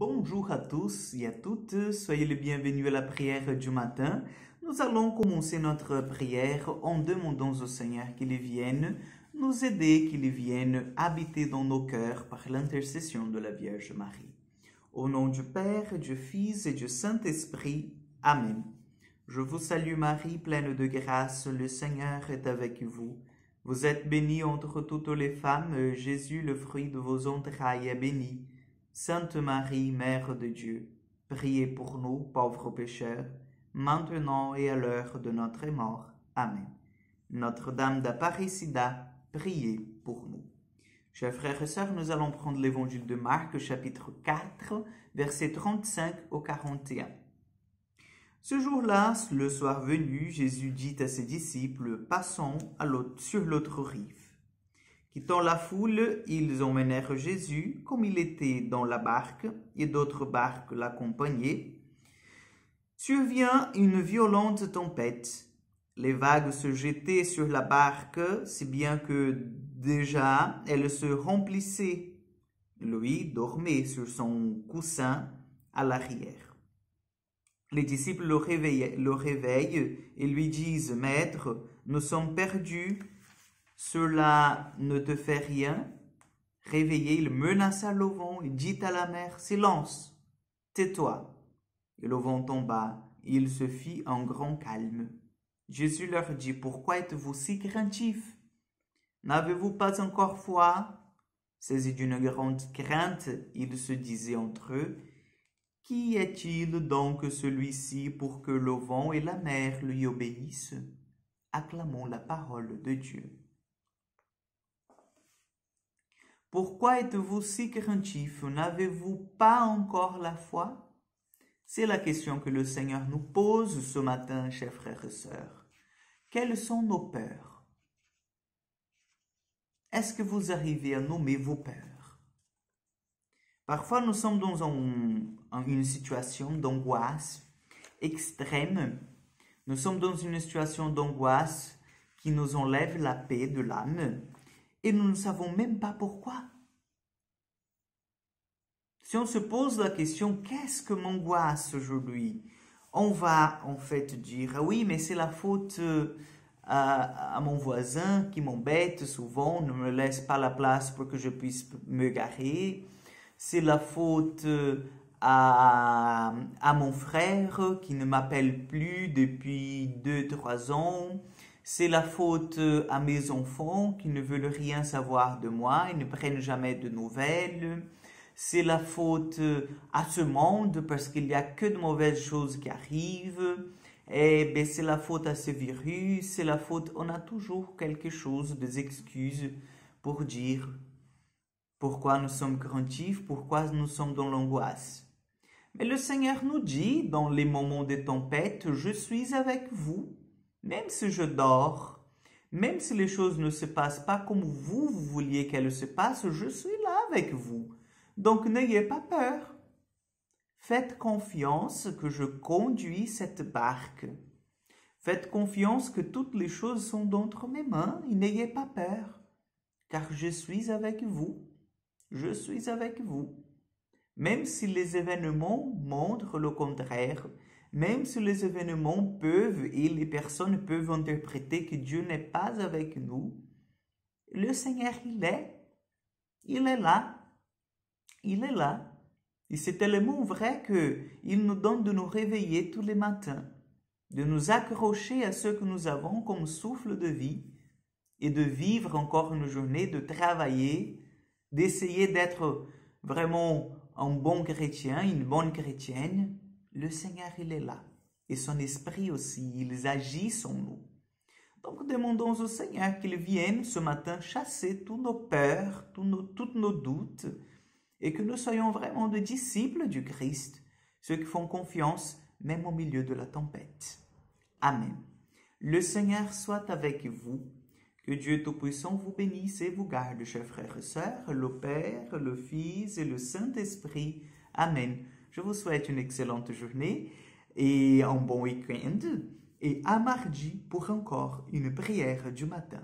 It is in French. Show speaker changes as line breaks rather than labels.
Bonjour à tous et à toutes, soyez les bienvenus à la prière du matin. Nous allons commencer notre prière en demandant au Seigneur qu'il vienne nous aider, qu'il vienne habiter dans nos cœurs par l'intercession de la Vierge Marie. Au nom du Père, du Fils et du Saint-Esprit. Amen. Je vous salue Marie, pleine de grâce, le Seigneur est avec vous. Vous êtes bénie entre toutes les femmes, Jésus, le fruit de vos entrailles, est béni. Sainte Marie, Mère de Dieu, priez pour nous, pauvres pécheurs, maintenant et à l'heure de notre mort. Amen. Notre-Dame d'Apparecida, priez pour nous. Chers frères et sœurs, nous allons prendre l'évangile de Marc, chapitre 4, versets 35 au 41. Ce jour-là, le soir venu, Jésus dit à ses disciples, « Passons sur l'autre rive. » Quittant la foule, ils emmenèrent Jésus, comme il était dans la barque, et d'autres barques l'accompagnaient. Survient une violente tempête. Les vagues se jetaient sur la barque, si bien que déjà elle se remplissait. Lui dormait sur son coussin à l'arrière. Les disciples le réveillent et lui disent, « Maître, nous sommes perdus. Cela ne te fait rien. » Réveillé, il menaça le vent et dit à la mer, « Silence, tais-toi. » Et le vent tomba, et il se fit un grand calme. Jésus leur dit, « Pourquoi êtes-vous si craintifs? N'avez-vous pas encore foi? » Saisis d'une grande crainte, ils se disaient entre eux, « Qui est-il donc celui-ci pour que le vent et la mer lui obéissent? » Acclamons la parole de Dieu. Pourquoi êtes-vous si craintifs? N'avez-vous pas encore la foi? C'est la question que le Seigneur nous pose ce matin, chers frères et sœurs. Quelles sont nos peurs? Est-ce que vous arrivez à nommer vos peurs? Parfois, nous sommes dans une situation d'angoisse extrême. Nous sommes dans une situation d'angoisse qui nous enlève la paix de l'âme. Et nous ne savons même pas pourquoi. Si on se pose la question, qu'est-ce que m'angoisse aujourd'hui? On va en fait dire, ah oui, mais c'est la faute à mon voisin qui m'embête souvent, ne me laisse pas la place pour que je puisse me garer. C'est la faute à mon frère qui ne m'appelle plus depuis 2-3 ans. C'est la faute à mes enfants qui ne veulent rien savoir de moi et ne prennent jamais de nouvelles. C'est la faute à ce monde parce qu'il n'y a que de mauvaises choses qui arrivent. Et ben, c'est la faute à ce virus, c'est la faute. On a toujours quelque chose, des excuses pour dire pourquoi nous sommes craintifs, pourquoi nous sommes dans l'angoisse. Mais le Seigneur nous dit dans les moments de tempête, je suis avec vous. Même si je dors, même si les choses ne se passent pas comme vous vouliez qu'elles se passent, je suis là avec vous. Donc n'ayez pas peur. Faites confiance que je conduis cette barque. Faites confiance que toutes les choses sont entre mes mains et n'ayez pas peur, car je suis avec vous. Je suis avec vous. Même si les événements montrent le contraire, même si les événements peuvent et les personnes peuvent interpréter que Dieu n'est pas avec nous, le Seigneur, il est là, il est là. Et c'est tellement vrai qu'il nous donne de nous réveiller tous les matins, de nous accrocher à ce que nous avons comme souffle de vie et de vivre encore une journée, de travailler, d'essayer d'être vraiment un bon chrétien, une bonne chrétienne. Le Seigneur, il est là. Et son esprit aussi, ils agissent en nous. Donc, demandons au Seigneur qu'il vienne ce matin chasser tous nos peurs, tous nos doutes, et que nous soyons vraiment des disciples du Christ, ceux qui font confiance même au milieu de la tempête. Amen. Le Seigneur soit avec vous. Que Dieu Tout-Puissant vous bénisse et vous garde, chers frères et sœurs, le Père, le Fils et le Saint-Esprit. Amen. Je vous souhaite une excellente journée et un bon week-end. Et à mardi pour encore une prière du matin.